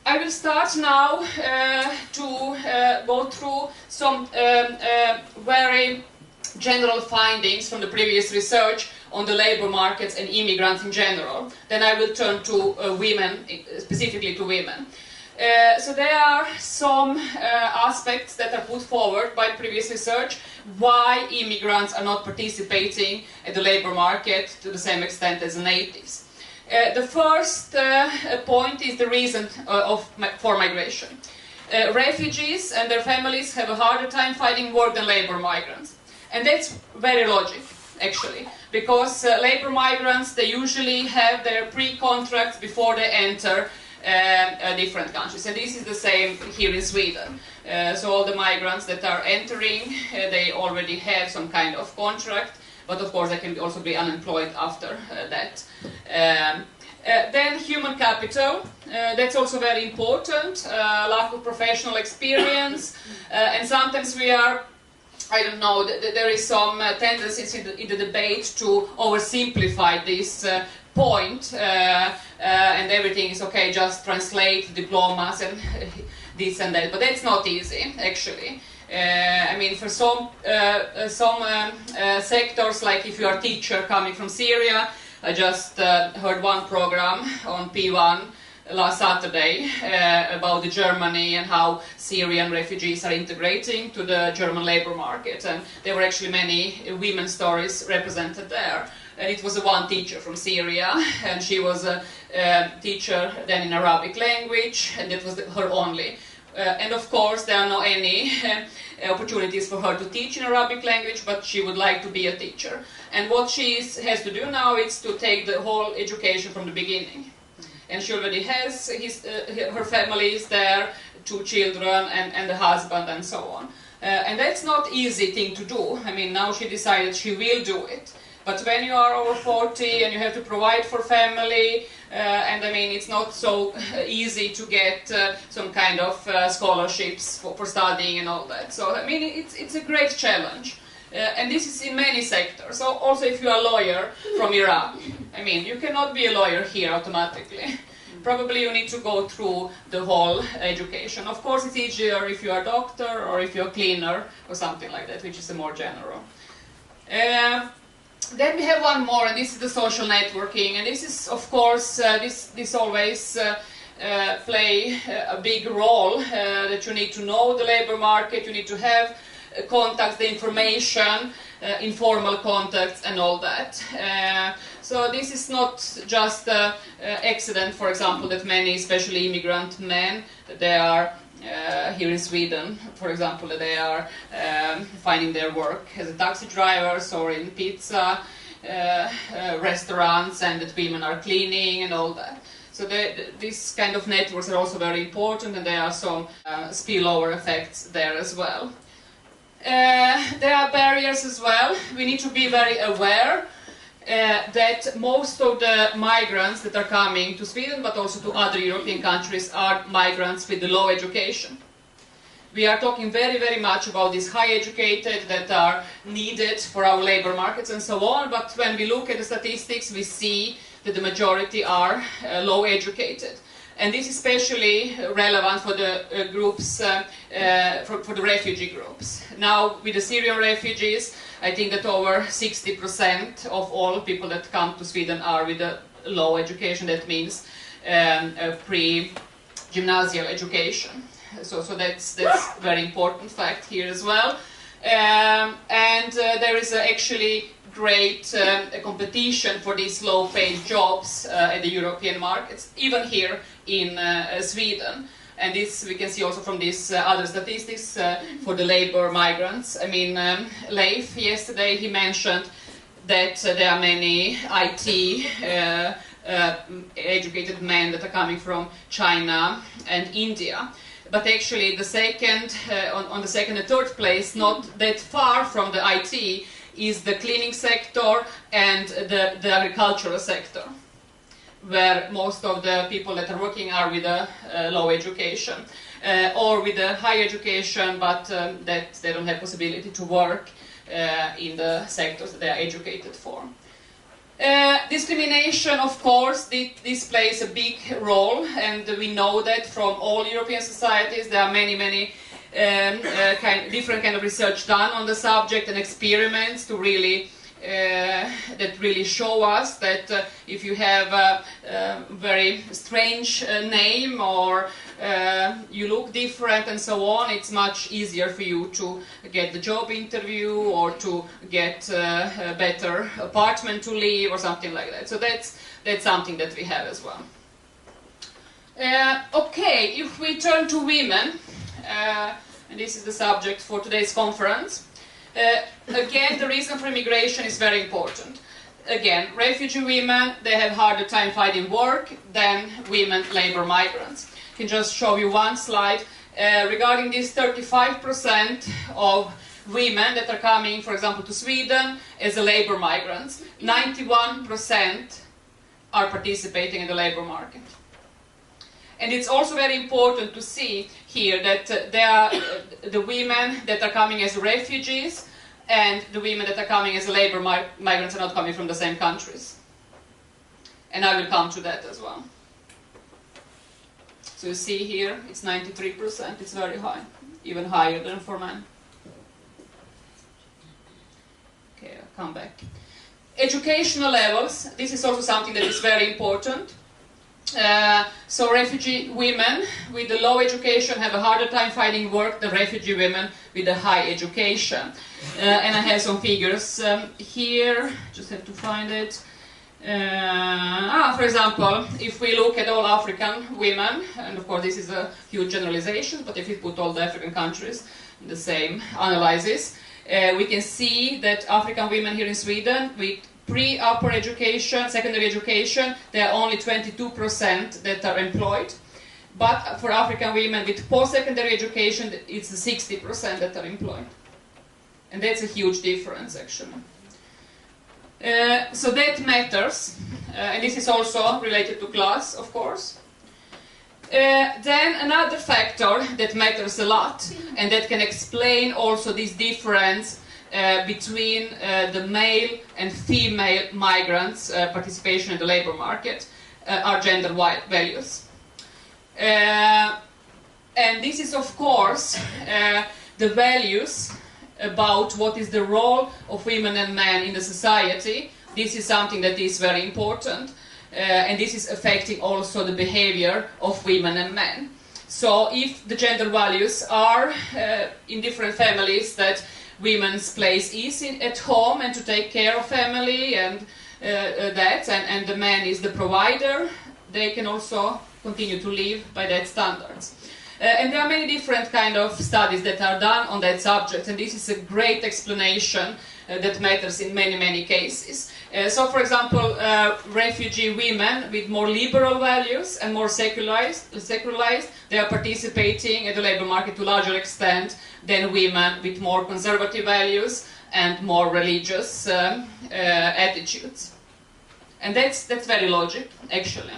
I will start now to go through some very general findings from the previous research on the labor markets and immigrants in general. Then I will turn to women, specifically to women. So there are some aspects that are put forward by previous research why immigrants are not participating in the labor market to the same extent as the natives. The first point is the reason for migration. Refugees and their families have a harder time finding work than labor migrants. And that's very logical, actually, because labor migrants, they usually have their pre-contracts before they enter different countries. And this is the same here in Sweden. So all the migrants that are entering, they already have some kind of contract, but of course they can also be unemployed after that. Then human capital, that's also very important, lack of professional experience, and sometimes we are, I don't know, there is some tendencies in the debate to oversimplify this point, and everything is okay, just translate diplomas and this and that, but that's not easy, actually. I mean, for some sectors, like if you are a teacher coming from Syria, I just heard one program on P1 last Saturday about Germany and how Syrian refugees are integrating to the German labor market, and there were actually many women's stories represented there. And it was one teacher from Syria, and she was a teacher then in Arabic language, and that was her only. And of course there are not any opportunities for her to teach in Arabic language, but she would like to be a teacher. And what she has to do now is to take the whole education from the beginning. And she already has her family is there, 2 children and the husband and so on. And that's not easy thing to do. I mean, now she decided she will do it. But when you are over 40 and you have to provide for family, and I mean, it's not so easy to get some kind of scholarships for studying and all that. So, I mean, it's a great challenge. And this is in many sectors. So also if you are a lawyer from Iraq, I mean, you cannot be a lawyer here automatically. Probably you need to go through the whole education. Of course, it's easier if you are a doctor or if you're a cleaner or something like that, which is a more general. Then we have one more, and this is the social networking. And this is, of course, this always play a big role, that you need to know the labor market, you need to have contacts, the information, informal contacts and all that. So this is not just an accident, for example, that many, especially immigrant men, they are here in Sweden, for example, that they are finding their work as a taxi drivers or in pizza restaurants, and that women are cleaning and all that. So these kind of networks are also very important, and there are some spillover effects there as well. There are barriers as well. We need to be very aware that most of the migrants that are coming to Sweden, but also to other European countries, are migrants with low education. We are talking very, very much about these high educated that are needed for our labor markets and so on, but when we look at the statistics, we see that the majority are low educated. And this is especially relevant for the groups, for the refugee groups. Now, with the Syrian refugees, I think that over 60% of all people that come to Sweden are with a low education. That means a pre-gymnasial education. So that's a very important fact here as well. And there is actually great competition for these low-paid jobs in the European markets, even here in Sweden. And this we can see also from these other statistics for the labor migrants. I mean, Leif, yesterday, he mentioned that there are many IT educated men that are coming from China and India. But actually the second, on the second and third place, not that far from the IT, is the cleaning sector and the agricultural sector, where most of the people that are working are with a low education or with a high education, but that they don't have possibility to work in the sectors that they are educated for. Discrimination, of course, this plays a big role, and we know that from all European societies. There are many different kind of research done on the subject and experiments to really that really show us that if you have a very strange name or you look different and so on, it's much easier for you to get the job interview or to get a better apartment to live or something like that. So that's something that we have as well. Okay, if we turn to women, and this is the subject for today's conference. Again, the reason for immigration is very important. Again, refugee women, they have harder time finding work than women labor migrants. I can just show you one slide. Regarding this 35% of women that are coming, for example, to Sweden as a labor migrants, 91% are participating in the labor market. And it's also very important to see here that there are the women that are coming as refugees and the women that are coming as labor migrants are not coming from the same countries. And I will come to that as well. So you see here, it's 93%, it's very high, even higher than for men. Okay, I'll come back. Educational levels, this is also something that is very important. So refugee women with a low education have a harder time finding work than refugee women with a high education. And I have some figures here, just have to find it. For example, if we look at all African women, and of course this is a huge generalization, but if we put all the African countries in the same analysis, we can see that African women here in Sweden with pre-upper education, secondary education, there are only 22% that are employed. But for African women with post-secondary education, it's 60% that are employed. And that's a huge difference, actually. So that matters, and this is also related to class, of course. Then another factor that matters a lot, and that can explain also this difference between the male and female migrants' participation in the labor market are gender values. And this is, of course, the values about what is the role of women and men in the society. This is something that is very important, and this is affecting also the behavior of women and men. So if the gender values are in different families that women's place is at home and to take care of family and and the man is the provider, they can also continue to live by that standards. And there are many different kind of studies that are done on that subject, and this is a great explanation that matters in many cases. So for example, refugee women with more liberal values and more secularized, they are participating in the labor market to a larger extent than women with more conservative values and more religious attitudes. And that's very logical, actually.